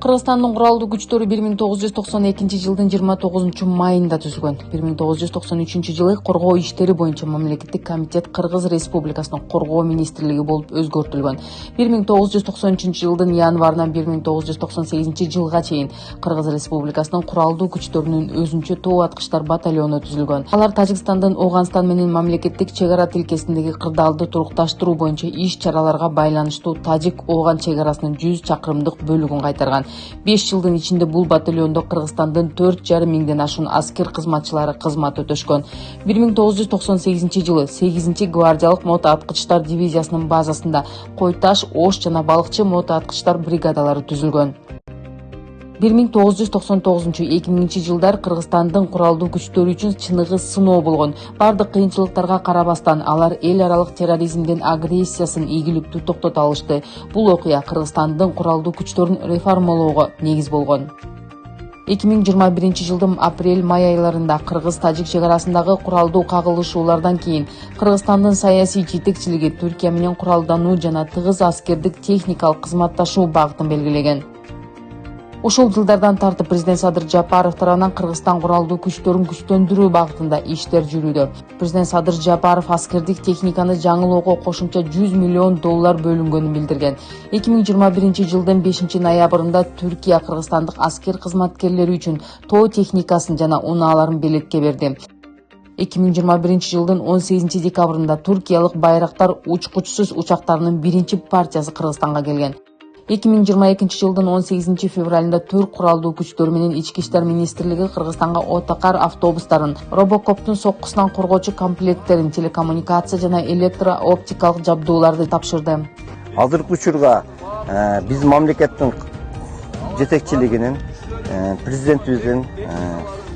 Кыргызстандын куралдуу күчтөрү 1992 жылдын 29 майында түзүлгөн. 1993 жылы коргоо иштери боюнча мамлекеттик комитет Кыргыз Республикасынын коргоо министрлиги болуп өзгөртүлгөн. 1993 жылдын январынан 1998 жылга чейин Кыргыз Республикасынын куралдуу күчтөрүнүн өзүнчө тоо аткычтар батальону түзүлгөн. Алар Тажикстандын Оогандстан менен мамлекеттик чек ара тилкесиндеги кырдаалды турукташтыруу боюнча иш-чараларга байланыштуу Тажик-Ооган чек арасынын 100 чакырымдык бөлүгүн кайтарган. 5 жылдын ичинде бул батальондо Кыргызстандын 4,5 миңден ашуун аскер кызматчылары кызмат өтөшкөн. 1998 жылы 8-гвардиялык мотоаткычтар дивизиясынын базасында Кой Таш, Ош жана Балыкчы мотоаткычтар бригадалары түзүлгөн. 1999-2000 жылдар Кыргызстандын куралдуу күчтөрү үчүн чыныгы сыноо болгон. Бардык кыйынчылыктарга карабастан алар эл аралык терроризмдин агрессиясын ийгиликтүү токтото алышты. Бул окуя Кыргызстандын куралдуу күчтөрүн реформалоого негиз болгон. 2021 жылдын апрель-май айларында Кыргыз-Тажик чек арасындагы куралдуу кагылышуулардан кийин Кыргызстандын саясий жетекчилиги Түркия менен куралдануу жана тыгыз аскердик техникалык кызматташуу багытын белгилеген. Ушул жылдардан тартып президент Садыр Жапаров тарабынан Кыргызстан куралдуу күчтөрүн күчтөндүрүү багытында иштер жүрүүдө. Президент Садыр Жапаров аскердик техниканы жаңылоого кошумча $100 миллион бөлүнгөнүн билдирген. 2021 жылдын 5 ноябрында Түркия кыргызстандык аскер кызматкерлери үчүн тоо техникасын жана унааларын белетке берди. 2021 жылдын 18 декабрында туркиялык байрактар учкучсуз учактарынын биринчи партиясы Кыргызстанга келген. 2022 жылдын 18 февралында Түрк куралдуу күчтөр менен Ички иштер министрлиги Кыргызстанга Отакар автобустарын, Робокоптун соккусунан коргоочу комплекттерин, телекоммуникация жана электро-оптикалык жабдууларды тапшырды. Азыркы учурга биз мамлекеттин жетекчилигинин, президентибиздин,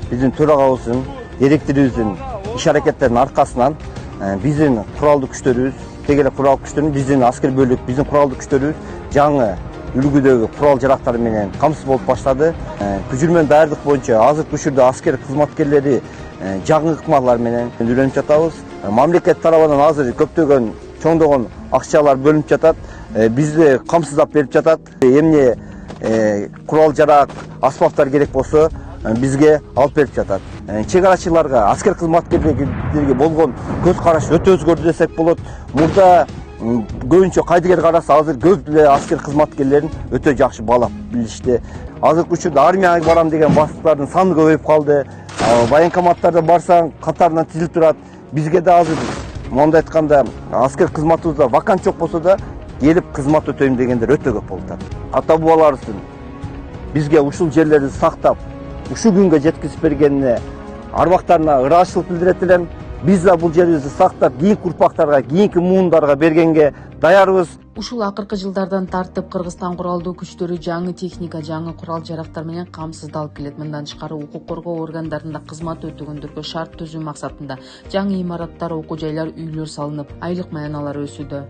биздин төрагабыздын, директорубуздун иш аракеттеринин аркасынан биздин куралдуу күчтөрүбүз, тегелек куралдуу күчтөрүбүз, биздин аскер бөлүк, биздин куралдуу күчтөрүбүз жаңы үлгүдөгү курал жарактар менен камсыз болуп баштады. Күчүрмөн даярдык боюнча азыркы учурда аскер кызматкерлери жаңы ыкмалар менен үйрөнүп жатабыз. Мамлекет тарабынан азыр көптөгөн чоңдогон акчалар бөлүнүп жатат. Бизди камсыздап берип жатат. Эмне курал жарак, аспаптар керек болсо бизге алып берип жатат. Чек арачыларга, аскер кызматкерлерге болгон көз караш өтө өзгөрдү десек болот. Мурда көбүнчө кайдыгер караса азыр көп эле аскер кызматкерлерин өтө жакшы баалап билишти. Азыркы учурда армияга барам деген бастыктардын саны көбөйүп калды. Военкоматтарда барсаң катарынан тизилип турат. Бизге да азыр мондай айтканда аскер кызматыбызда вакант жок болсо да келип кызмат өтөйм дегендер өтө көп болуп атат. Ата бабаларыбыздын бизге ушул жерлерди сактап, ушул күнгө жеткизип бергенине арбактарына ыраазычылык билдирет элем. Биз да бул жерибизди сактап, кийинки урпактарга, кийинки муундарга бергенге даярбыз. Ушул акыркы жылдардан тартып Кыргызстан куралдуу күчтөрү жаңы техника, жаңы курал жарактар менен камсыздалып келет. Мындан тышкары укук коргоо органдарында кызмат өтөгөндөргө шарт түзүү максатында жаңы имараттар, окуу жайлар, үйлөр салынып, айлык маяналар өсүүдө.